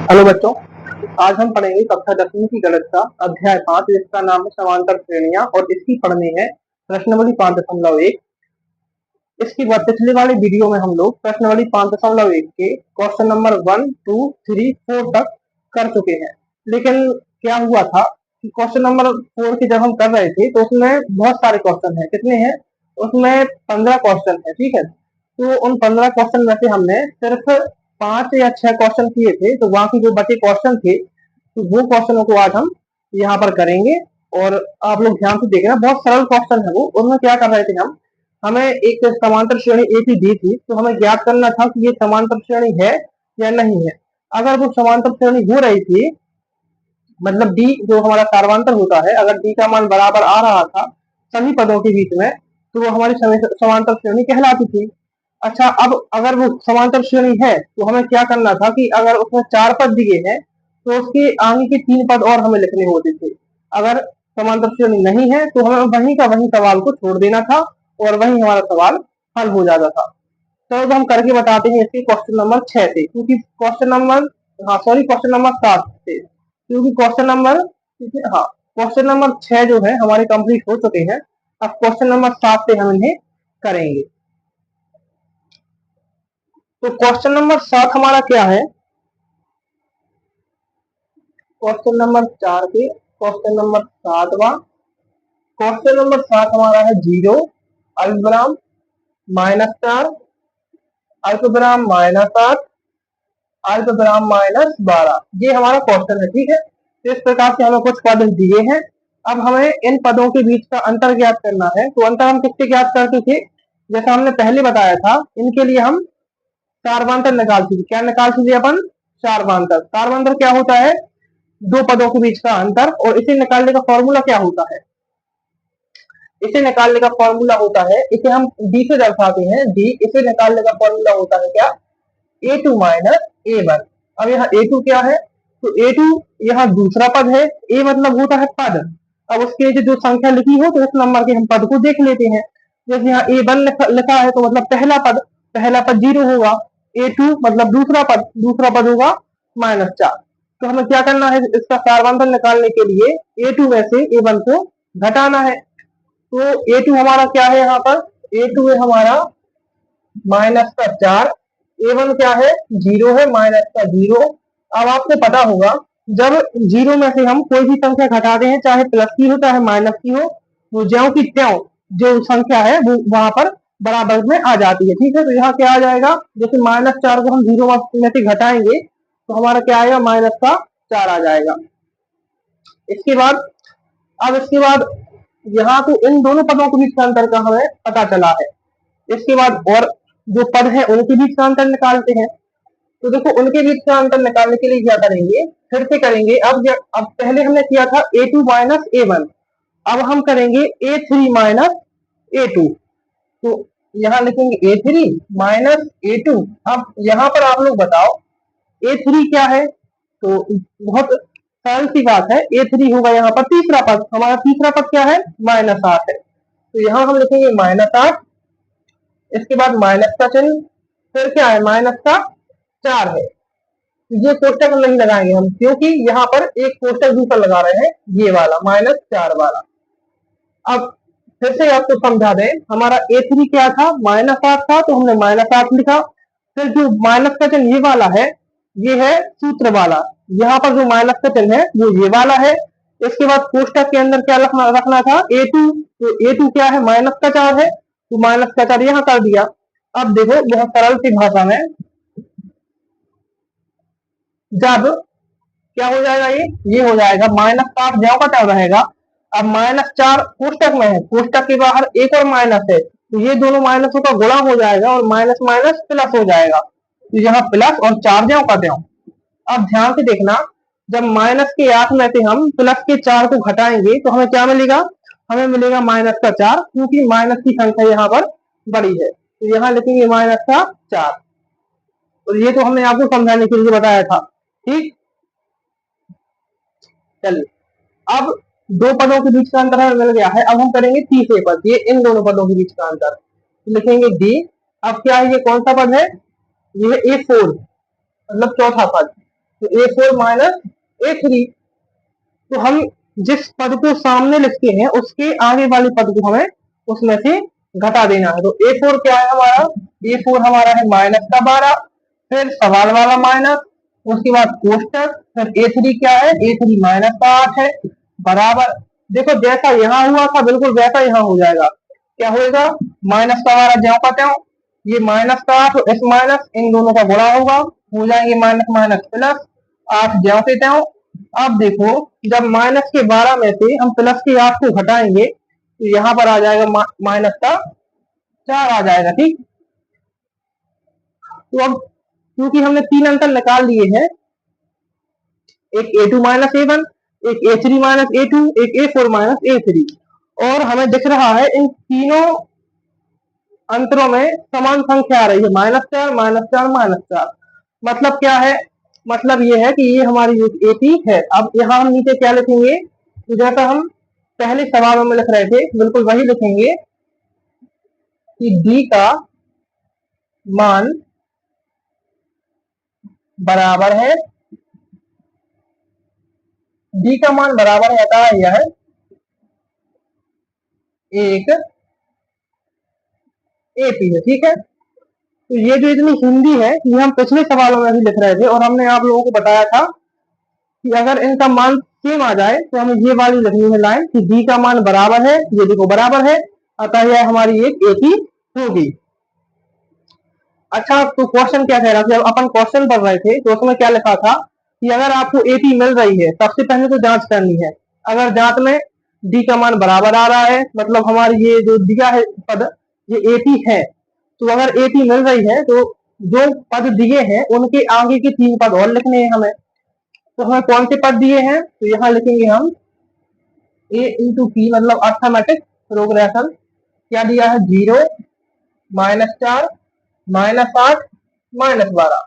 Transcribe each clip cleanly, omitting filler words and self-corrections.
Hello बच्चों, आज हम पढ़ेंगे कक्षा 10वीं की गणित का अध्याय 5 जिसका नाम है समांतर श्रेणियां और इसकी पढ़नी है प्रश्नावली 5.1। इसके बाद पिछले वाले वीडियो में हम लोग प्रश्नावली 5.1 के क्वेश्चन नंबर 1, 2, 3, 4 तक कर चुके हैं। लेकिन क्या हुआ था कि क्वेश्चन नंबर 4 के जब हम कर रहे थे तो उसमें बहुत सारे क्वेश्चन है। कितने हैं? उसमें 15 क्वेश्चन है। ठीक है, तो उन 15 क्वेश्चन में से हमने सिर्फ 5 या 6 क्वेश्चन किए थे, तो बाकी जो बचे क्वेश्चन थे तो वो क्वेश्चनों को आज हम यहाँ पर करेंगे। और आप लोग ध्यान से देखना, बहुत सरल क्वेश्चन है वो। उनमें क्या कर रहे थे हम, हमें एक समांतर श्रेणी ए की दी थी, तो हमें ज्ञात करना था कि ये समांतर श्रेणी है या नहीं है। अगर वो समांतर श्रेणी हो रही थी, मतलब डी जो हमारा सार्वंतर होता है, अगर डी का मान बराबर आ रहा था सभी पदों के बीच में, तो वो हमारी समांतर श्रेणी कहलाती थी। अच्छा, अब अगर वो समांतर श्रेणी है तो हमें क्या करना था कि अगर उसमें 4 पद दिए हैं तो उसके आगे के 3 पद और हमें लिखने होते थे। अगर समांतर श्रेणी नहीं है तो हमें वहीं का वहीं सवाल को छोड़ देना था और वहीं हमारा सवाल हल हो जाता था। तो अब हम करके बताते हैं इसके क्वेश्चन नंबर 6 से, क्योंकि क्वेश्चन नंबर 7 से, क्योंकि क्वेश्चन नंबर 6 जो है हमारे कंप्लीट हो चुके हैं। अब क्वेश्चन नंबर 7 से हम इन्हें करेंगे। तो क्वेश्चन नंबर 7 हमारा क्या है? क्वेश्चन नंबर 4 के क्वेश्चन नंबर 7वां क्वेश्चन नंबर 7 हमारा है 0 अल्पविराम -4 अल्पविराम -8 अल्पविराम -12। ये हमारा क्वेश्चन है। ठीक है, तो इस प्रकार से हमें कुछ पद दिए हैं। अब हमें इन पदों के बीच का अंतर ज्ञात करना है। तो अंतर हम किससे ज्ञात करते थे? जैसा हमने पहले बताया था, इनके लिए हम सार्वंतर निकालते थे। क्या निकालते थे अपन? सार्वंतर। सार्वंतर क्या होता है? दो पदों के बीच का अंतर। और इसे निकालने का फॉर्मूला क्या होता है? इसे निकालने का फॉर्मूला होता है, इसे हम डी से दर्शाते हैं। डी, इसे निकालने का फॉर्मूला होता है क्या? A2 minus A1। अब यहाँ A2 क्या है? तो A2 यहाँ दूसरा पद है। A मतलब होता है पद। अब उसके नीचे जो संख्या लिखी हो तो उस नंबर के हम पद को देख लेते हैं। जैसे यहाँ A1 लिखा है तो मतलब पहला पद 0 होगा। A2 मतलब दूसरा पद होगा -4। तो हमें क्या करना है? इसका सार्वंतर निकालने के लिए A2 में से A1 को घटाना है। तो A2 हमारा क्या है? यहाँ पर A2 है हमारा -4। A1 क्या है? 0 है, -0। अब आपको पता होगा, जब 0 में से हम कोई भी संख्या घटाते हैं, चाहे प्लस की हो चाहे माइनस की हो, तो ज्यों की त्यों जो संख्या है वो वहां पर बराबर में आ जाती है। ठीक है, तो यहाँ क्या आ जाएगा? जैसे -4 को हम 0 में से घटाएंगे तो हमारा क्या आएगा? -4 आ जाएगा। इसके बाद इसके बाद यहाँ तो इन दोनों पदों के बीच का अंतर का हमें पता चला है। इसके बाद और जो पद है उनके बीच का अंतर निकालते हैं। तो देखो, उनके बीच का अंतर निकालने के लिए क्या करेंगे? फिर से करेंगे। अब पहले हमने किया था A2 माइनस A1, अब हम करेंगे A3 माइनस A2। तो यहाँ लिखेंगे A3 माइनस A2। अब यहाँ पर आप लोग बताओ A3 क्या है? तो बहुत सरल सी बात है, A3 होगा यहाँ पर तीसरा पद। हमारा तीसरा पद क्या है? -8 है। तो यहाँ हम लिखेंगे -8। इसके बाद माइनस का चिन्ह, फिर क्या है? -4 है। ये कोष्टक नहीं लगाएंगे हम, क्योंकि यहाँ पर एक कोष्टक दूसरा लगा रहे हैं, ये वाला -4 वाला। अब फिर से आपको समझा दें, हमारा A3 क्या था? -8 था, तो हमने -8 लिखा। फिर जो माइनस का चिन्ह ये वाला है, ये है सूत्र वाला। यहाँ पर जो माइनस का चिन्ह है वो ये वाला है। इसके बाद कोष्टक के अंदर क्या रखना था? A2। तो A2 क्या है? -4 है, तो -4 यहाँ कर दिया। अब देखो, बहुत सरल सी भाषा में, जब क्या हो जाएगा? ये हो जाएगा -8 ज्यों का त्यों रहेगा। अब -4 कोष्टक में है, कोष्टक के बाहर एक और माइनस है, तो ये दोनों माइनसों का गुणा हो जाएगा और माइनस माइनस प्लस हो जाएगा। तो यहाँ प्लस और 4 ज्यों का त्यों। अब ध्यान से देखना, जब माइनस के 8 में से हम प्लस के 4 को घटाएंगे तो हमें क्या मिलेगा? हमें मिलेगा -4, क्योंकि माइनस की संख्या यहाँ पर बड़ी है। तो यहाँ लिखेंगे -4। और ये तो हमने आपको समझाने के लिए बताया था। ठीक, चलिए, अब दो पदों के बीच का अंतर हमें मिल गया है। अब हम करेंगे तीसरे पद, ये इन दोनों पदों के बीच का अंतर। लिखेंगे डी। अब क्या है? ये कौन सा पद है? ये है A4, मतलब चौथा पद। तो A4 माइनस A3। तो हम जिस पद को सामने लिखते हैं उसके आगे वाले पद को हमें उसमें से घटा देना है। तो A4 क्या है हमारा, A4 हमारा है माइनस का 12, फिर सवाल वाला माइनस, उसके बाद कोष्टक, फिर A3 क्या है, A3 माइनस का 8 है, बराबर। देखो जैसा यहाँ हुआ था बिल्कुल वैसा यहाँ हो जाएगा। क्या होगा, माइनस का 12 ज्यों का त्यों, ये माइनस का 8 इस माइनस इन दोनों का गुणा होगा, हो जाएंगे माइनस माइनस प्लस, 8 ज्यों के त्यों। अब देखो जब माइनस के 12 में से हम प्लस के 8 को घटाएंगे तो यहाँ पर आ जाएगा माइनस का 4 आ जाएगा, ठीक। तो अब क्योंकि हमने 3 अंतर निकाल लिए हैं, एक A2 माइनस A1, एक A3 माइनस A2, एक A4 माइनस A3, और हमें दिख रहा है इन तीनों अंतरों में समान संख्या आ रही है, -4 -4 -4। मतलब क्या है, मतलब ये है कि ये हमारी AP है। अब यहाँ हम नीचे क्या लिखेंगे, तो जैसा हम पहले सवालों में लिख रहे थे बिल्कुल वही लिखेंगे कि D का मान बराबर है, D का मान बराबर रहता है यह एक AP है, ठीक है। तो ये जो इतनी हिंदी है ये हम पिछले सवालों में भी लिख रहे थे और हमने आप लोगों को बताया था कि अगर इनका मान सेम आ जाए तो हमें ये वाली लिखनी है लाइन कि D का मान बराबर है, ये देखो बराबर है, अतः यह हमारी एक AP होगी। अच्छा, तो क्वेश्चन क्या कह रहा था, जब अपन क्वेश्चन पढ़ रहे थे तो उसमें क्या लिखा था कि अगर आपको AP मिल रही है सबसे पहले तो जांच करनी है। अगर जांच में D का मान बराबर आ रहा है मतलब हमारी ये जो दिया है पद ये AP है, तो अगर AP मिल रही है तो जो पद दिए हैं उनके आगे के 3 पद और लिखने हैं हमें। तो हमें कौन से पद दिए हैं, तो यहाँ लिखेंगे हम A इंटू P मतलब अर्थमेटिक प्रोग्रेशन। क्या दिया है, 0 -4 -8 -12।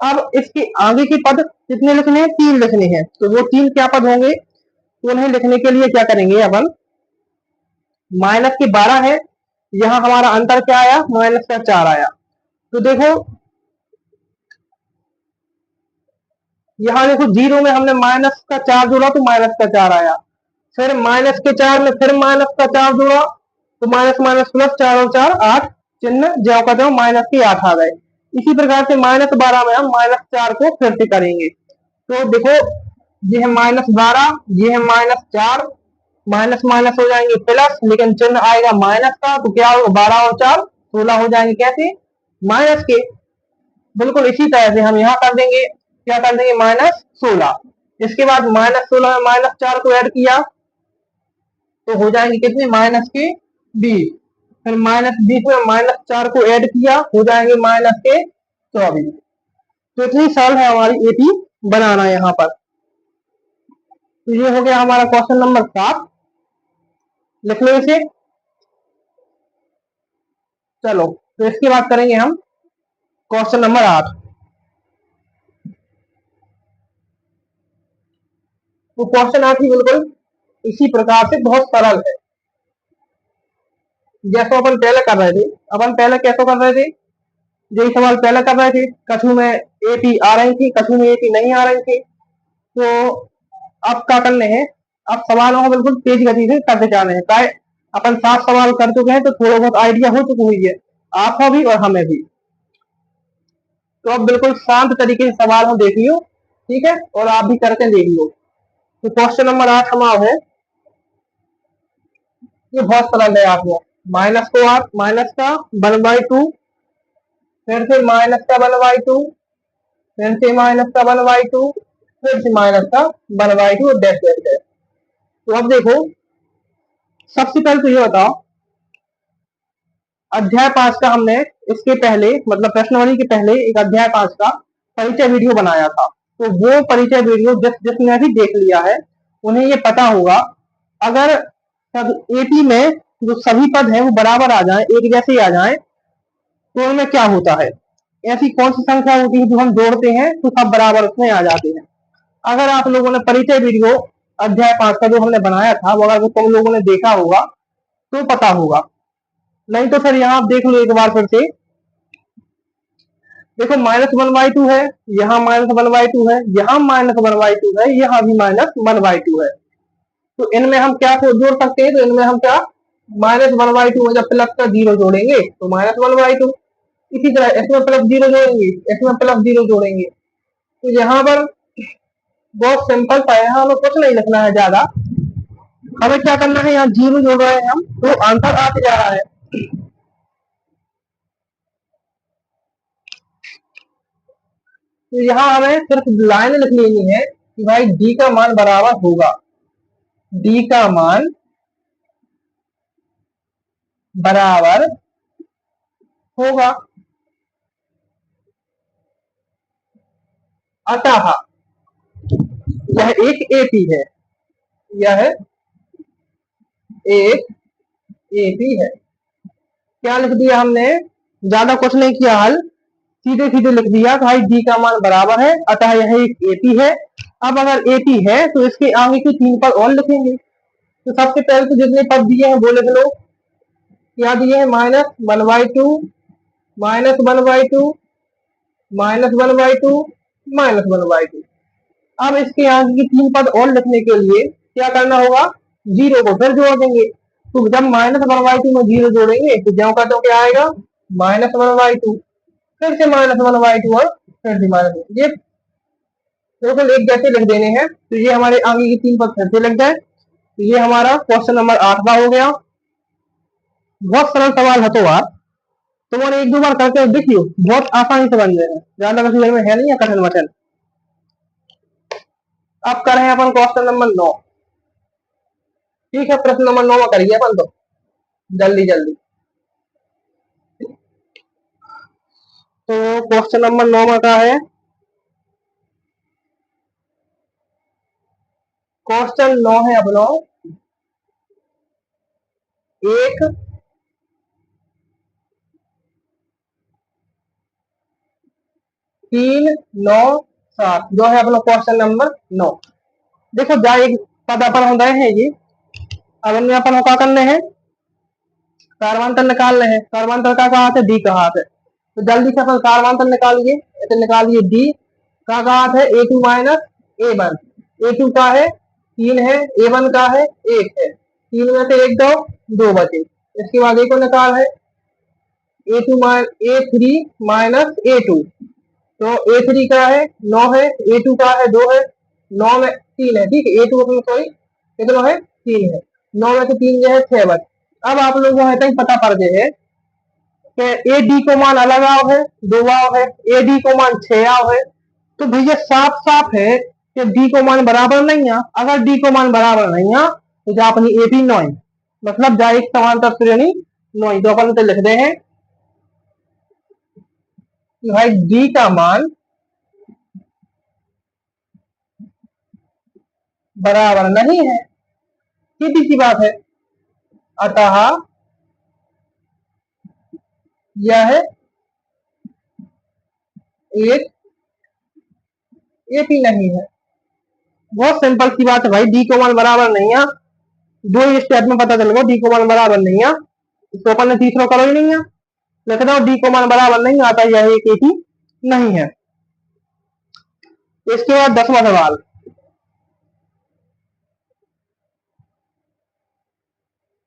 अब इसके आगे के पद कितने लिखने हैं, 3 लिखने हैं। तो वो 3 क्या पद होंगे, तो उन्हें लिखने के लिए क्या करेंगे अपन, माइनस के 12 है, यहाँ हमारा अंतर क्या आया, माइनस का 4 आया। तो देखो यहाँ देखो 0 में हमने माइनस का 4 जोड़ा तो माइनस का 4 आया, फिर माइनस के 4 में फिर माइनस का 4 जोड़ा तो माइनस माइनस प्लस, 4 और 4 8, चिन्ह ज्यों का त्यों माइनस के 8 आ गए। इसी प्रकार से -12 में हम -4 को फिर से करेंगे। तो देखो ये है -12, ये है -4, माइनस माइनस हो जाएंगे प्लस, लेकिन चिन्ह आएगा माइनस का, तो क्या होगा 12 और 4 16 हो जाएंगे, कैसे, माइनस के। बिल्कुल इसी तरह से हम यहाँ कर देंगे, क्या कर देंगे, -16। इसके बाद -16 में -4 को ऐड किया तो हो जाएंगे कितने, माइनस के 20, फिर -20 में -4 को ऐड किया हो जाएंगे माइनस के 24। तो इतनी साल है हमारी AP बनाना यहाँ पर। तो ये हो गया हमारा क्वेश्चन नंबर 7, लिख लो इसे। चलो तो इसके बाद करेंगे हम क्वेश्चन नंबर 8। तो क्वेश्चन 8 ही बिल्कुल इसी प्रकार से बहुत सरल है जैसा अपन पहले कर रहे थे। अपन पहले कैसे कर रहे थे, यही सवाल पहले कर रहे थे, कछु में AP आ रही थी, कछु में AP नहीं आ रही थी। तो अब क्या करने हैं, अब सवालों को बिल्कुल तेज गति से करते जाने हैं। चाहे अपन 7 सवाल कर चुके हैं तो थोड़ा बहुत आइडिया हो चुकी हुई है आपको भी और हमें भी। तो अब बिल्कुल शांत तरीके से सवाल हम देख लियो, ठीक है, और आप भी करके देख लो। तो क्वेश्चन नंबर 8 हमारा है, ये बहुत सरल है। आपको माइनस को आप माइनस का 1/2, फिर से माइनस का 1/2, फिर से माइनस का 1/2, फिर से माइनस का 1/2 और डैश डैश डैश। तो अब देखो सबसे पहले तो ये बताओ, अध्याय 5 का हमने इसके पहले मतलब प्रश्नावली के पहले एक अध्याय 5 का परिचय वीडियो बनाया था। तो वो परिचय वीडियो जिसने भी देख लिया है उन्हें ये पता होगा, अगर सब AP में जो सभी पद हैं वो बराबर आ जाएं, एक जैसे आ जाएं, तो उनमें क्या होता है, ऐसी कौन सी संख्या होती है जो हम जोड़ते हैं तो सब बराबर उसमें आ जाते हैं। अगर आप लोगों ने परिचय वीडियो अध्याय 5 का जो हमने बनाया था वो अगर तुम लोगों ने देखा होगा तो पता होगा, नहीं तो फिर यहाँ आप देख लो एक बार फिर से। देखो -1/2 है, यहाँ -1/2 है, यहाँ -1/2 है, यहाँ भी -1/2 है। तो इनमें हम क्या को जोड़ सकते हैं? तो इनमें हम क्या -1/2 में जब प्लस का 0 जोड़ेंगे तो -1/2। इसी तरह इसमें +0 जोड़ेंगे, इसमें +0 जोड़ेंगे। तो यहाँ पर बहुत सिंपल सा है, हमें कुछ नहीं लिखना है ज्यादा। हमें क्या करना है, यहाँ 0 जोड़ रहे हैं हम, तो आंसर आते जा रहा है। तो यहाँ हमें सिर्फ लाइन लिख लेनी है कि भाई डी का मान बराबर होगा, डी का मान बराबर होगा। अतः यह एक एपी है, यह एक एपी है। क्या लिख दिया हमने? ज्यादा कुछ नहीं किया हल, सीधे सीधे लिख दिया भाई डी का मान बराबर है, अतः यह एक एपी है। अब अगर एपी है तो इसके आगे की 3 पद और लिखेंगे। तो सबसे पहले तो जितने पद दिए हैं वो लिख लो। क्या दिए हैं? -1/2, -1/2, -1/2, -1/2। अब इसके आगे की 3 पद और लिखने के लिए क्या करना होगा? 0 को फिर जोड़ देंगे। तो जब -1/2 में 0 जोड़ेंगे तो ज्यों का त्यों क्या आएगा? -1/2, फिर से -1/2 और फिर से -1। ये बिल्कुल एक जैसे लिख देने हैं। तो ये हमारे आगे की 3 पद फिर से लग जाए। तो ये हमारा क्वेश्चन नंबर 8 हो गया। बहुत सरल सवाल है, तो आप तुम्हारे 1-2 बार करके देखियो, बहुत आसानी से बन जाएगा, ज्यादा कठिन में है नहीं है, कठिन वचन। अब कर रहे हैं अपन क्वेश्चन नंबर 9। ठीक है, प्रश्न नंबर 9 में करिए अपन तो जल्दी जल्दी। तो क्वेश्चन नंबर 9 में क्या है? क्वेश्चन 9 है अपनो, एक 3 9 7 जो है अपना क्वेश्चन नंबर 9। देखो जा एक पद अपन होता है ये, अब इनमें अपन क्या करने हैं? कार्बांतर निकालने हैं। कार्बांतर का कहा है? डी का हाथ है। तो जल्दी से अपन कार्बांतर निकालिए। तो निकालिए डी का हाथ है A2 - A1। A2 का है 3 है, A1 का है 1 है। 3 में से 1 दो, 2 बचे। इसके बाद एक और निकाल है A3 - A2। तो A3 का है 9 है, A2 का है 2 है, 9 में 3 है। ठीक है, A2 में सॉरी कितना है? 3 है। 9 में से 3 जो है 6 बच। अब आप लोगों को ऐसा ही पता पड़ गए है कि ए डी को मान अलग आओ है, 2 आओ है, ए डी को मान 6 आओ है। तो भैया साफ साफ है कि डी को मान बराबर नहीं है। अगर डी को मान बराबर नहीं है तो जा अपनी ए पी 9, मतलब जा एक समांतर श्रेणी 9। तो अपन तो लिख दे हैं कि भाई डी का मान बराबर नहीं है, सीधी सी बात है। अतः यह एक एपी नहीं है। बहुत सिंपल सी बात है भाई, डी को मान बराबर नहीं है। 2 स्टेप में पता चल गया डी को मान बराबर नहीं है। इसको अपन ने तीसरा करो ही नहीं है, लिख दो डी को मान बराबर नहीं आता, यह एक एपी नहीं है। इसके बाद 10वां सवाल।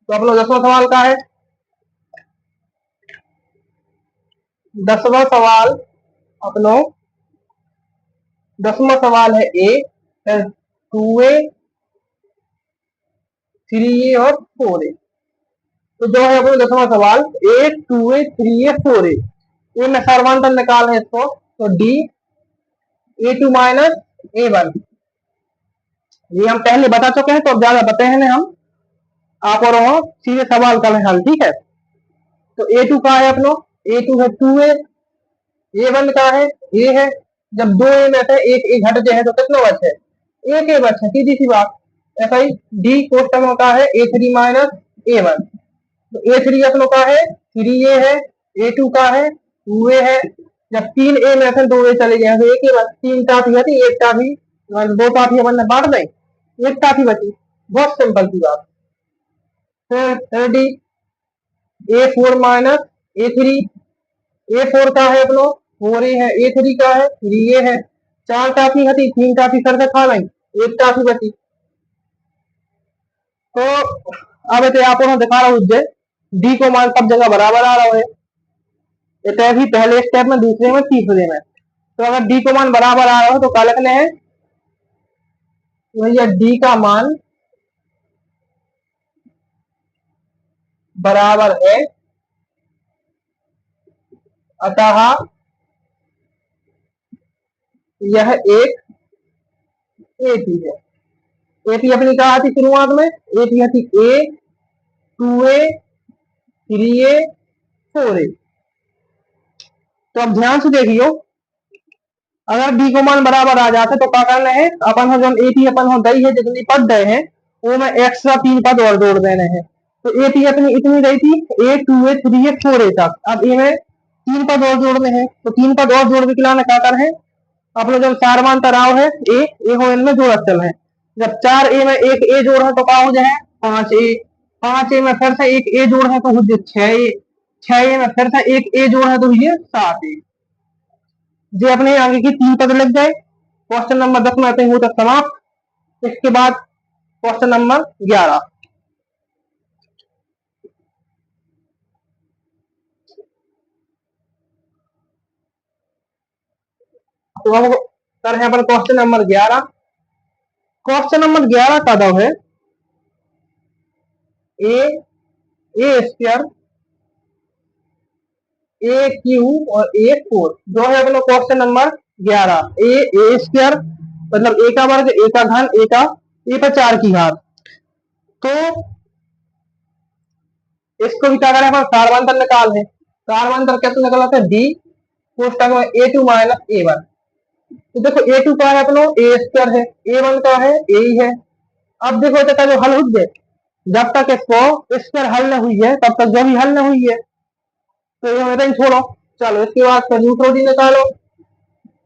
तो अपना 10वां सवाल का है? 10वां सवाल अपनो 10वां सवाल है ए, फिर 2A, 3A और 4A। तो जो है अपना 10वां सवाल A, 2A, 3A, 4A। ये मैं सर्वांतर निकाल है इसको। तो डी A2 - A1 ये हम पहले बता चुके हैं, तो अब ज्यादा बताए हैं हम आप और सीधे सवाल का हल। ठीक है, तो A2 का है अपनो, A2 है 2A, A1 का है A है। जब 2A में से एक एक घट जाए तो कितना बच है? एक ए बच है, सीधी सी बात। ऐसा ही डी कोष्टकों का है A3 - A1। तो A3 अपनों का है 3A है, A2 का है 2A है। जब 3A में से 2A चले गए तो एक ही बच, 3 काफी है, एक काफी, 2 काफी अपन ने बांट दें, एक काफी बची। बहुत सिंपल सी बात। फिर डी A4 - A3। A4 का है अपनो 4 ए है, A3 का है 3 ए है, 4 टाफी हती, 3 टाफी सर से खा लाई, 1 टाफी बची। तो अब इसे आप दिखा रहा हूँ डी को मान सब जगह बराबर आ रहा है, इसे भी पहले स्टेप में, दूसरे में, तीसरे में। तो अगर डी को मान बराबर आ रहा हो तो क्या लिखने हैं भैया, डी का मान बराबर है, अतः यह एक ए थी है। ए थी अपनी कहा थी शुरुआत में, ए थी थी ए, 2 ए, 3 ए, 4 ए। तो अब ध्यान से देखियो, अगर डी को मान बराबर आ जाते तो क्या करना है, अपन जो ए थी अपन हो दई है जितनी पद गए हैं वो में एक्स्ट्रा 3 पद और जोड़ देने हैं। तो ए थी अपनी इतनी रही थी ए, 2 ए, 3 ए, 4 ए तक। अब ए में 3 पद और जोड़ने हैं, तो 3 पद और जोड़ के लाना क्या कर है, अपने जो सारमान तराव है ए हो इनमें जोड़ चल है। जब 4 ए में एक ए जोड़ है तो क्या हो जाए 5 ए, 5 ए में फिर से एक ए जोड़ है तो हो जाए 6 ए, 6 ए में फिर से एक ए जोड़ है तो हो जाए 7 ए। जो अपने आगे की 3 पद लग जाए। क्वेश्चन नंबर 10 में आते हैं तक समाप्त। इसके बाद क्वेश्चन नंबर 11। तो अब कर है अपन क्वेश्चन नंबर 11। क्वेश्चन नंबर 11 का दो है ए स्क्वायर, ए क्यू और ए 4। जो है अपना क्वेश्चन नंबर 11। ए स्क्वायर मतलब ए का वर्ग, ए का घन, ए का ए पर 4 की घात। तो इसको भी क्या करें अपन, कार्बान्तर निकाल है। कार्बान्तर कैसे निकालते हैं, डी कोष्टक में A2 माइनस A1। तो देखो A2 का है अपनो ए स्क्वायर है, A1 का है ए ही है। अब देखो तक जो हल हुई है, जब तक इसको स्क्वायर हल न हुई है तब तक जो भी हल न हुई है तो ये वैसे ही छोड़ो। चलो इसके बाद फिर न्यूट्रोडी निकालो,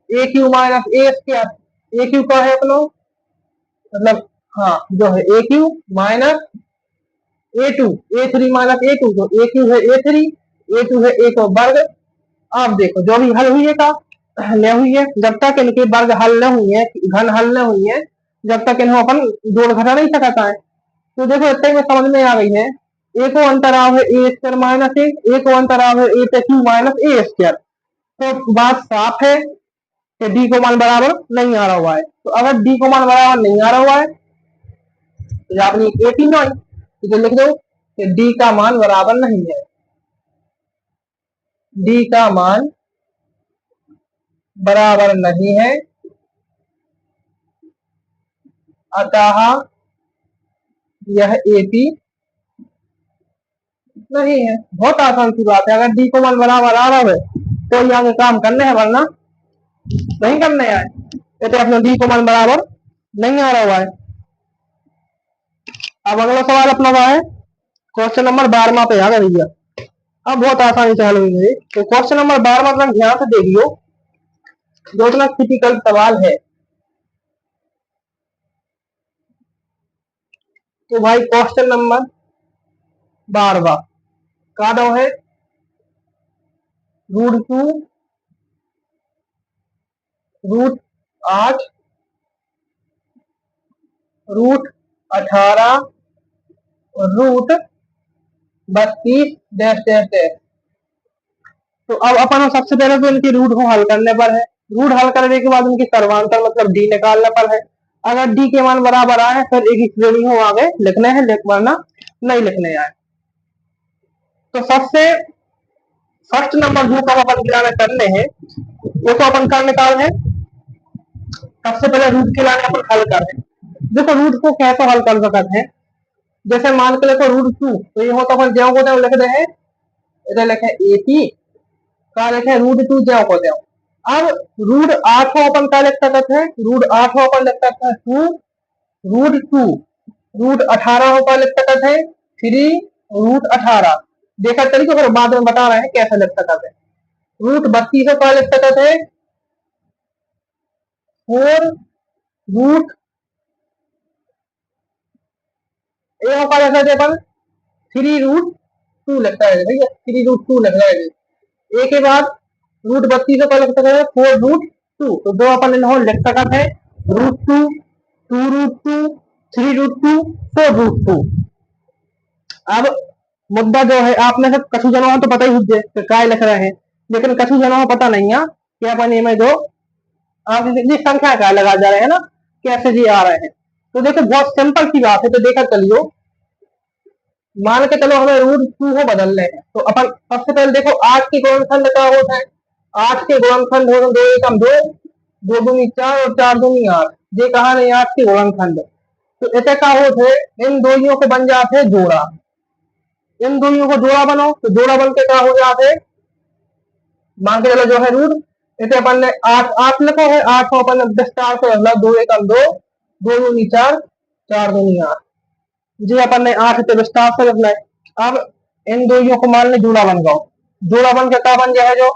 ए क्यू माइनस ए स्क्वायर। ए क्यू का है अपनो मतलब हाँ जो है ए Q minus A2, A3 minus A2। तो ए क्यू है A3, A2 है ए को वर्ग। अब देखो जो भी हल हुई है का न हुई है, जब तक इनके वर्ग हल न हुई है, घन हल न हुई है, जब तक इन्हें अपन जोड़ घटा नहीं सकता है। तो देखो इतने में समझ में आ गई है, ए को अंतराव है ए स्क्वायर माइनस ए को अंतराव है ए पे क्यू माइनस ए स्क्वायर। तो बात साफ है कि डी को मान बराबर नहीं आ रहा हुआ है। तो अगर डी को मान बराबर नहीं आ रहा हुआ है तो अपनी ए पी नॉई, तो लिख दो कि डी का मान बराबर नहीं है, डी का मान बराबर नहीं है, अतः यह एपी नहीं है। बहुत आसान सी बात है, अगर डी को मान बराबर आ रहा है तो यहाँ के काम करने हैं, वरना नहीं करने आए। तो अपने डी को मान बराबर नहीं आ रहा हुआ है। अब अगला सवाल अपना हुआ है क्वेश्चन नंबर 12 पे आ गया भैया। अब बहुत आसानी से हल हुई है। तो क्वेश्चन नंबर 12 ध्यान से देखियो, जो इतना क्रिटिकल सवाल है। तो भाई क्वेश्चन नंबर 12 का दो है √2, √8, √18 √32 डैश डैश डैश। तो अब अपन सबसे पहले तो इनकी रूट को हल करने पर है। रूट हल करने के बाद उनकी सर्वांतर मतलब डी निकालने पर है। अगर डी के मान बराबर आए फिर एक श्रेणी हो आगे लिखने हैं, वरना नहीं लिखने आए। तो सबसे फर्स्ट नंबर जो काम अपन करने हैं वो तो अपन कर निकाल है। सबसे पहले रूट के लाने अपन हल कर रहे हैं। देखो रूट को कैसे हल कर सकते हैं, जैसे मान के देखो √2, तो ये होता अपन ज्यो को त्यों लिख दे हैं, इधर लिखे एपी का लिखे √2 ज्यो को त्यों। अब √8 को अपन का लिख सकते हैं, √8 को अपन लिख सकते हैं 2 √2, √18 को लिख सकते हैं 3 √18। देखा तरीके फिर बाद में बता रहे हैं कैसे लिख सकते हैं। √32 को लिख सकते हैं 4 √, का लिख सकते अपन 3 √2 लगता है भैया, 3 √2 लग रहा है। ए के बाद रूट 32 को लिख सकते हैं 4√2। तो जो अपन लिख सकते हैं √2, 2√2, 3√2, 4√2। अब मुद्दा जो है आपने सब कछु जनों तो पता ही है काय लिख रहे हैं, लेकिन कछु जनों को पता नहीं है कि अपन ये में जो आप संख्या काय लगा जा रहे हैं ना, कैसे जी आ रहे हैं। तो देखो बहुत सिंपल सी बात है, तो देखा चलियो। मान के चलो हमें √2 को बदलने हैं, तो अपन सबसे पहले देखो 8 के गुणनखंड क्या होता है। 8 के गुणनखंड हो 2 एकम 2, 2 दूनी 4 और 4 दूनी 8। ये कहा नहीं 8 के गुणनखंड। तो इसे का होते इन दोइयों के बन जाते जोड़ा। इन दोनों को जोड़ा बनाओ, तो जोड़ा बन के क्या हो जाते, मान के चलो जो है रूट, इसे अपन ने 8 8 लिखो है, 8 को अपन विस्तार से मतलब 2 एकम 2, 2 दूनी 4, 4 दूनी 8। जी अपन ने 8 से विस्तार से लिखना है। अब इन दोनों को मान ले जोड़ा बन गओ, जोड़ा बन के क्या बन जाए, जो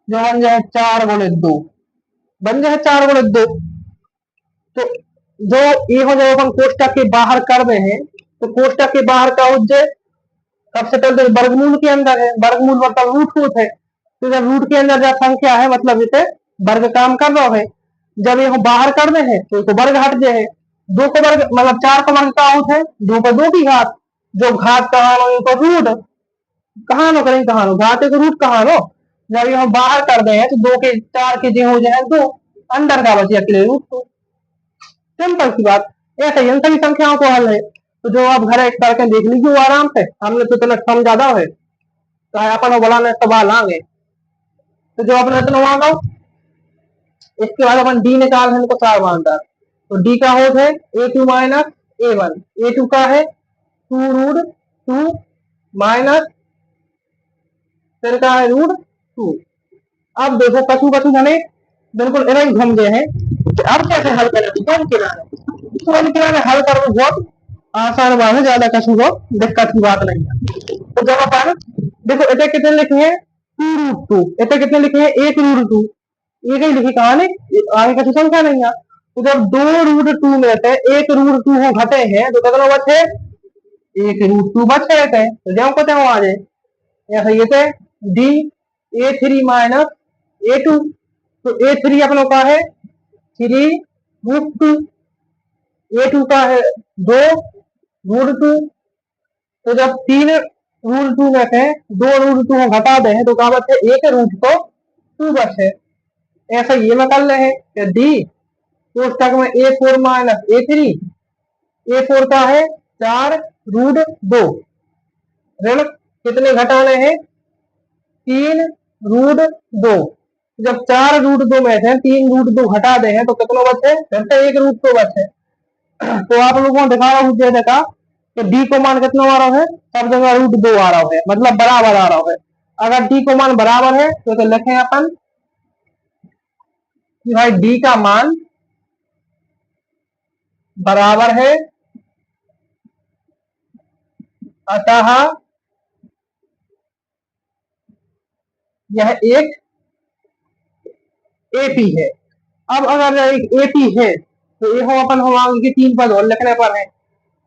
बन जाए 4 गुणित 2, बन जाए 4 गुणित 2। तो जो ये हो जाए अपन कोष्टक के बाहर कर रहे हैं, तो कोष्टक के बाहर का हो जाए सबसे पहले तो वर्गमूल के अंदर है, वर्गमूल मतलब रूट होता है। तो जब रूट के अंदर जब संख्या है मतलब इसे वर्ग काम कर रहा है। जब ये बाहर कर रहे हैं तो इसको वर्ग हट जाए। 2 को वर्ग मतलब 4 को वर्ग का होता है 2 पर 2 की घात, जो घात कहा लो इनको रूट कहा नो करें, कहा नो घाते को रूट कहा लो। जब ये बाहर कर रहे हैं तो 2 के 4 के जो हो जाए 2, अंदर का बचे अकेले रूट। तो सिंपल सी बात, ऐसे ही इन सभी संख्याओं को हल है। तो जो आप घर एक करके देख लीजिए आराम से, हमने तो इतना कम ज्यादा है तो अपन बोला सवाल आगे। तो जो अपने इतना वहां गो, इसके बाद अपन डी निकाल है इनको चार मानदार। तो डी का होत है a2 माइनस a1। a2 का है 2√2 माइनस फिर का है √2। अब देखो कछु कछु जाने बिल्कुल इन्हें घूम गए हैं। अब कैसे हल करें, कौन किनारे तो किनारे हल करना बहुत आसान बात है, ज्यादा कछु को दिक्कत की बात नहीं है। तो जब अपन देखो इतने कितने लिखे हैं 2√2, इतने कितने लिखे हैं 1√2, एक ही लिखी कहा नहीं आगे कछु संख्या नहीं है। तो जब 2√2 में से 1√2 को घटे हैं तो कितना बचे 1√2 बच गए थे। तो जब को आ जाए ऐसा ये थे डी a3 माइनस a2। तो a3 अपनों का है 3√2, a2 का है 2√2। तो जब 3√2 में से 2√2 को घटा दे तो क्या बचे 1√2 बचे। ऐसा ये में कर रहे हैं डी कोष्टक में a4 माइनस a3। a4 का है 4√2, ऋण कितने घटाने हैं 3√2। जब 4√2 में से 3√2 घटा दे हैं तो कितना बचे, फिर से 1√2 बचे। तो आप लोगों को दिखा रहा हूँ देखा कि डी को मान कितना आ रहा है, सब जगह √2 आ रहा है मतलब बराबर आ रहा है। अगर डी को मान बराबर है तो लिखें अपन कि भाई डी का मान बराबर है, अतः यह एक एपी है। अब अगर एक एपी है तो ये अपन हम आगे के 3 पद और लिखने पर है।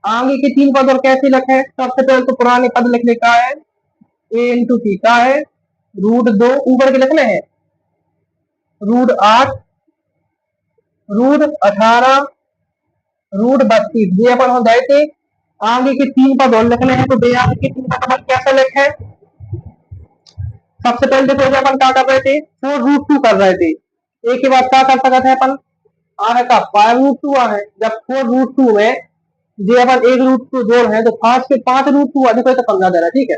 आगे के 3 पद और कैसे लिखे, सबसे पहले तो पुराने पद लिखने का है a इंटू पी का है √2 ऊपर के लिखने हैं √8, √18, √32 ये अपन हो गए थे। आगे के 3 पद और लिखने हैं, तो बे आगे के 3 पद कैसे लिखे, सबसे पहले देखो जब अपन क्या कर रहे थे 4√2 कर रहे थे, एक के बाद क्या कर सकते थे अपन आगे का 5√2 है। जब 4√2 में जो अपन 1√2 जोड़ है तो 5 के 5√2 अधिक तो 15 दे रहा है, ठीक है।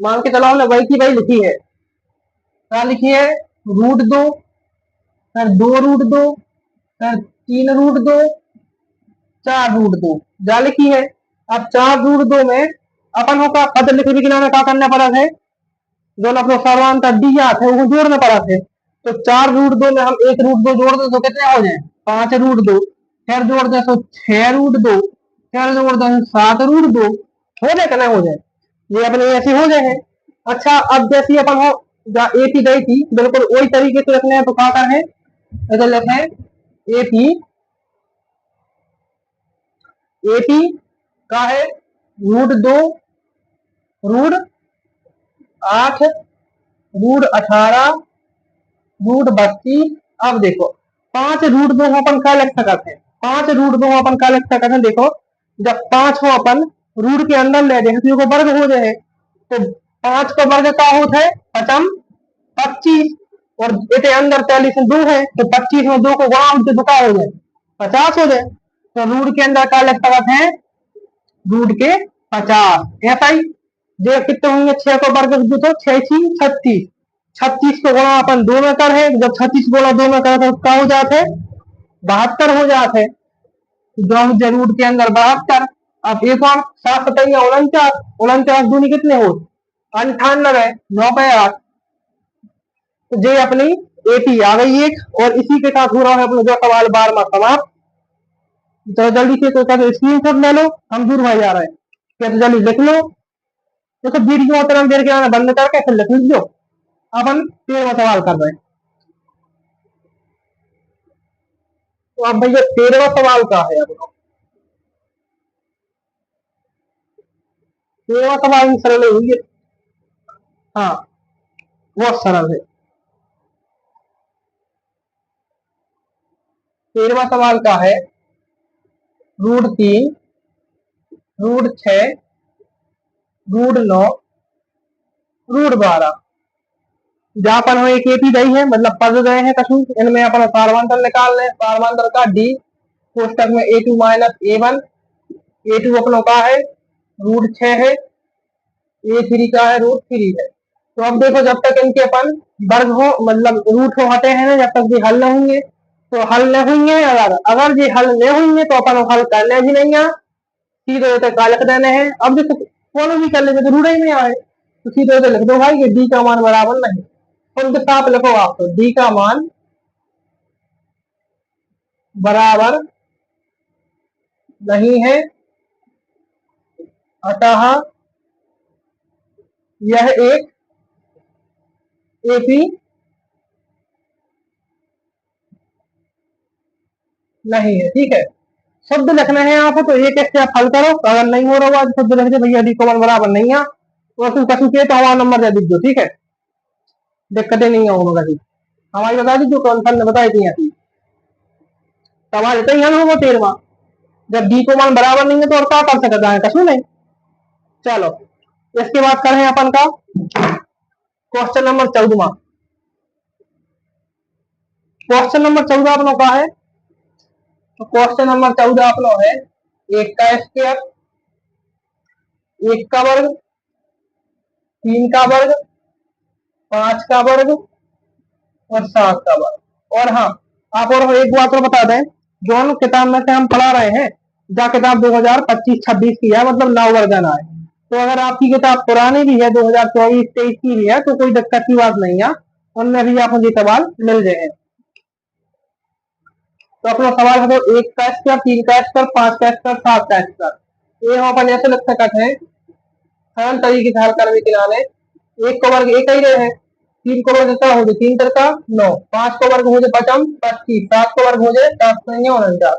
मान के चलो हमने वही की वही लिखी है, क्या लिखी है √2, फिर 2√2, फिर 3√2, 4√2 जा लिखी है। अब 4√2 में अपन होगा पद लिखे बिना में क्या करना पड़ा है, जो अपना सर्वांतर डी आते है वो जोड़ना पड़ा थे। तो 4√2 में हम 1√2 जोड़ दे तो कितने हो जाए 5√2, फिर जोड़ दे तो 6√2, फिर जोड़ दे 7√2, हो जाए कहना हो जाए, ये अपने ऐसे हो जाए। अच्छा अब जैसी अपन हो एपी गई थी बिल्कुल वही तरीके से रखने हैं, तो क्या कर है इधर लिखे एपी, एपी का है √2, √8, √18, √32। अब देखो 5√2 अपन का लिख सकते हैं, 5√2 अपन का लिख सकते हैं। देखो जब 5 को अपन रूट के अंदर ले जाए तो वर्ग हो जाए, तो 5 का वर्ग का होता है 25, और इतने अंदर 42 में 2 है, तो 25 में 2 को गुणा तो का हो जाए 50 हो जाए। तो रूट के अंदर का लिख सकते हैं √50। ऐसा ही जो कितने होंगे, 6 को वर्ग जो तो 6 36, 36 को गुणा अपन 2 में कर है, जब 36 गुणा 2 में कर तो क्या हो जाते 72 हो जाते। जो जरूर के अंदर 72। अब एक और 7×49, 49 दूनी कितने हो 98, 9×8। तो ये अपनी एपी आ गई एक, और इसी के साथ हो रहा है अपना जो सवाल 12वां समाप्त। तो जल्दी से तो क्या स्क्रीन शॉट ले लो, हम दूर भाई जा रहे हैं, क्या तो जल्दी लिख लो। तो सब वीडियो तरह देर के आना बंद करके फिर लिख लीजिए। अपन 13वां सवाल कर रहे हैं। तो अब भैया 13वां सवाल का है, अब 13वां सवाल सरल हुई है। हाँ बहुत सरल है। 13वां सवाल का है √3, √6, √9, √12। जहां पर हम एक एपी गई है, मतलब पद गए हैं कछु, इनमें अपन पारमांतर निकाल लें। पारमांतर का डी कोष्टक में A2 - A1। A2 अपनों का है √6 है, A3 का है √3 है। तो अब देखो जब तक इनके अपन वर्ग हो मतलब रूट हो हटे हैं ना, जब तक ये हल न होंगे तो हल न होंगे। अगर अगर ये हल न होंगे तो अपन हल करने भी नहीं है, सीधे होते का लिख देने हैं। अब देखो कौन भी कर लेते तो रूढ़ ही में आए, तो सीधे होते लिख दो भाई कि डी का मान बराबर नहीं। उनके साथ लिखो आप, तो डी का मान बराबर नहीं है, अतः यह एक एपी नहीं है। ठीक है, शब्द लिखना है आपको, तो एक एक से आप हल करो। अगर नहीं हो रहा तो शब्द लिख दे भैया डी को मान बराबर नहीं है, तो तुम कछु के तो हमारा नंबर दे दीजिए। ठीक है, दिक्कतें नहीं होगा कभी, हमारी बता दीजिए कौन सा ने बताई थी ऐसी। सवाल इतना ही हल होगा 13वां, जब डी को मान बराबर नहीं है तो और क्या कर सकता है, कछु नहीं। चलो इसके बाद करें अपन का क्वेश्चन नंबर 14। क्वेश्चन नंबर 14 अपनों का है, तो क्वेश्चन नंबर 14 अपनों है 1 का स्क्वायर, 1 का वर्ग, 3 का वर्ग, 5 का वर्ग और 7 का वर्ग। और हाँ आप और एक बात और बता दें, जो किताब में से हम पढ़ा रहे हैं जा किताब 2025-26 की है, मतलब नौ वर्जन आए। तो अगर आपकी किताब पुरानी भी है 2024-23 की भी है तो कोई दिक्कत की बात नहीं है, उनमें भी आपको ये सवाल मिल जाए। तो अपना सवाल है तो 1 का स्क्वायर, 3 का स्क्वायर, 5 का स्क्वायर, 7 का स्क्वायर। ये हम अपन ऐसे लिख सकते हैं सरल तरीके से हल करने के लिए। 1 को वर्ग एक ही रहे हैं, 3 को वर्ग क्या हो जाए 3 3 का 9, 5 को वर्ग हो जाए 25, 7 को वर्ग हो जाए 7×49।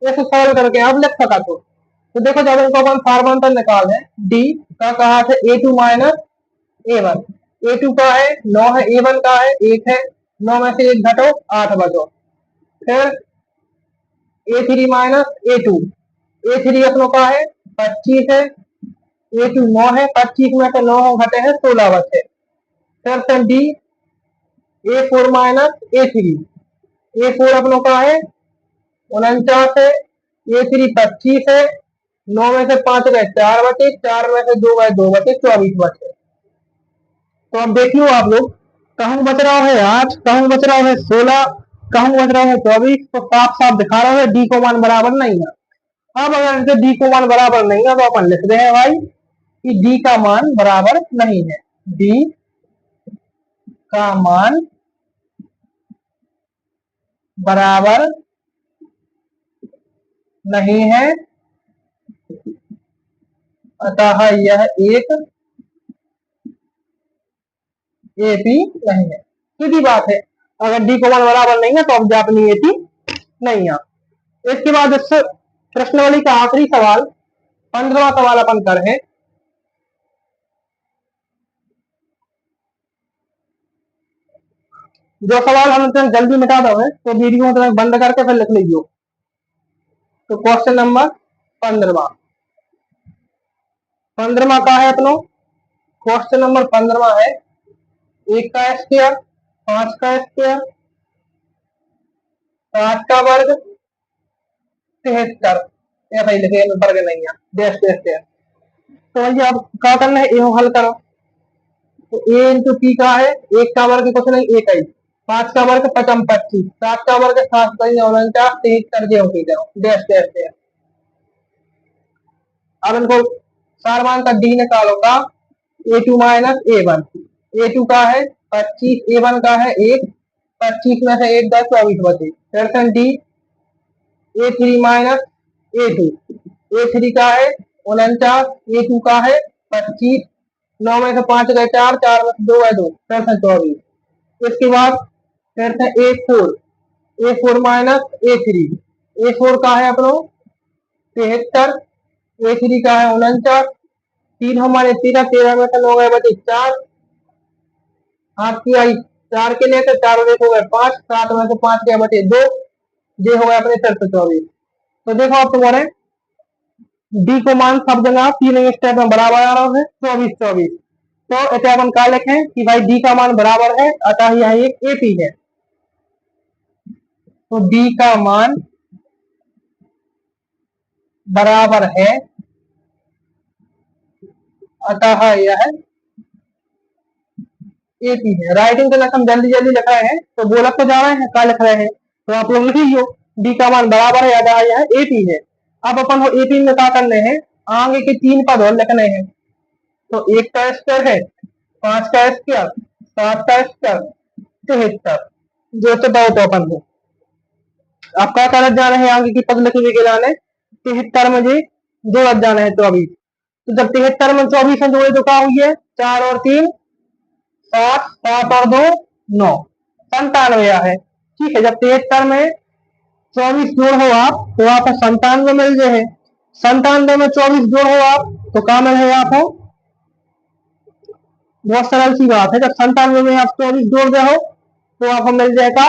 ऐसे सॉल्व करके आप लिख सका। तो देखो जब इनको अपन फार्मांतर निकाल है, डी का कहा है A2 - A1। A2 का है 9 है, A1 का है 1 है, 9 में से 1 घटो 8 बचो। फिर A3 - A2, A3 अपनों का है 25 है, A2 9 है, 25 में से 9 घटे हैं 16 बचे। फिर से डी A4 - A3, A4 अपनों का है 49 है, A3 25 है, 9 में से 5 गए 4 बचे, 4 में से 2 गए 2 बचे, 24 बचे। तो अब देखियो आप लोग, कहूं बच रहा है 8, कहूं बच रहा है 16, कहूं बच रहा है 24, तो साफ साफ दिखा रहा है डी को मान बराबर नहीं है। अब अगर इनसे डी को मान बराबर नहीं है तो अपन लिख दे हैं भाई कि डी का मान बराबर नहीं है, डी का मान बराबर नहीं है, अतः यह एक एपी नहीं है। सीधी बात है, अगर डी को मान बराबर नहीं है तो अब अपनी एपी नहीं है। इसके बाद इस प्रश्नावली का आखिरी सवाल 15वां सवाल अपन कर है। जो सवाल हम जल्दी मिटा दो है तो वीडियो में बंद करके फिर लिख लीजिए। तो क्वेश्चन नंबर 15 का है अपनो। क्वेश्चन नंबर 15 है 1 का स्क्वायर, 5 का स्क्वायर, 7 का वर्ग, 73। ऐसा ही लिखे, वर्ग नहीं है, डैश डैश डैश। तो भैया अब क्या करना है, ये हल करो। तो ए इंटू पी का है 1 का वर्ग कुछ नहीं 1 ही, 5 का वर्ग 55 25, 7 का वर्ग 7 49 73 जो की जाओ डैश डैश डैश। अब इनको सार मान का डी निकालो का A2 माइनस A1। A2 का है 25, A1 का है 1, 25 में से 1 10 24 बचे, फिर D A3 minus A2। A3 का है 49, A2 का है 25, 9 में से 5 गए 4, 4 में से 2 गए 2, फिर 24। इसके बाद फिर से A4 माइनस A3। A4 का है अपनो 73, A3 का है 49, 3 हमारे 13, 13 में से 9 गए बचे 4, आपकी आई 4 के लिए तो 4 हो गए 5, 7 में से 5 के बचे 2, ये हो गया अपने 24। तो देखो आप तुम्हारे डी को मान सब जगह 3 स्टेप में बराबर आ रहा है 24 24। तो ऐसे अपन क्या लिखें कि भाई डी का मान बराबर है, अतः यह एक एपी है। तो डी का मान बराबर है, अतः यह एपी है। राइटिंग तो हम जल्दी जल्दी लिख रहे हैं, तो बोला तो जा रहे हैं क्या लिख रहे हैं, तो आप लोग लिखिए डी का मान बराबर है, अतः यह एपी है। अब अपन को एपी में क्या करने हैं, आगे के 3 पद और लिखने हैं। तो 1 का स्क्वायर है, 5 का स्क्वायर, 7 का स्क्वायर, 73 जो से बहुत ओपन हो। आप क्या करत जा रहे हैं, आगे की पद लिखने के जाने 73 में जी जोड़त जाना है 24। तो जब 73 में 24 में जोड़े तो क्या हुई है, 4 और 3 7, 7 और 2 9, 97 है। ठीक है, जब 73 में 24 जोड़ हो आप तो आप 97 मिल जाए। 97 में 24 जोड़ हो आप तो क्या मिल है आपको, बहुत सरल सी बात है। जब 97 में आप 24 जोड़ रहे हो तो आपको मिल जाएगा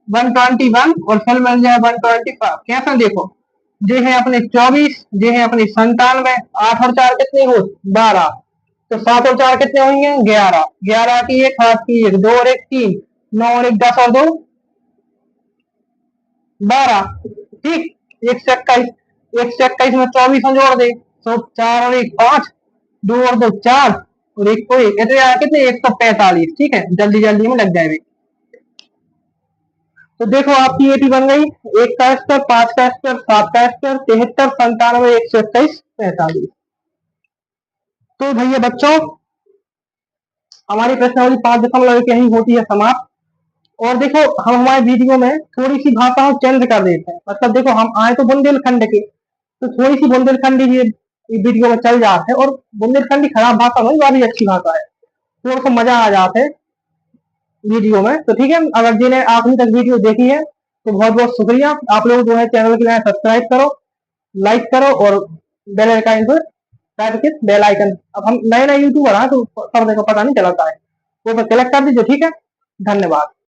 121 और फिर मिल जाए 125। कैसे देखो, ये है अपने 24, ये है अपने 97, 8 और 4 कितने हो 12, तो 7 और 4 कितने होंगे 11, 11 की 1 7 की 1 2 और 1 3, 9 और 1 10 और 2 12। ठीक, 121, 121 में 24 में जोड़ दे तो 4 और 1 5, 2 और 2 4 और 1 को 1 कितने 145। ठीक है, जल्दी जल्दी में लग जाएगी। तो देखो आपकी एटी बन गई 1 का स्क्वायर, 5 का स्क्वायर, 7 का स्क्वायर, 73 97 121 45। तो भैया बच्चों हमारी प्रश्नावली 5 दशमलव के यही होती है समाप्त। और देखो हम हमारे वीडियो में थोड़ी सी भाषाओं चेंज कर देते हैं, मतलब देखो हम आए तो बुंदेलखंड के, तो थोड़ी सी बुंदेलखंडी भी वीडियो में चल जाते हैं। और बुंदेलखंडी खराब भाषा नहीं, वह भी अच्छी भाषा है, थोड़ा सा मजा आ जाते है वीडियो में। तो ठीक है, अगर जिन्हें आखिरी तक वीडियो देखी है तो बहुत बहुत शुक्रिया। आप लोग जो है चैनल के लिए सब्सक्राइब करो, लाइक करो और बेल आइकन पर करके बेल आइकन, अब हम नए नए यूट्यूबर हैं तो सब को पता नहीं चलता है, वो पर क्लिक कर दीजिए। ठीक है, धन्यवाद।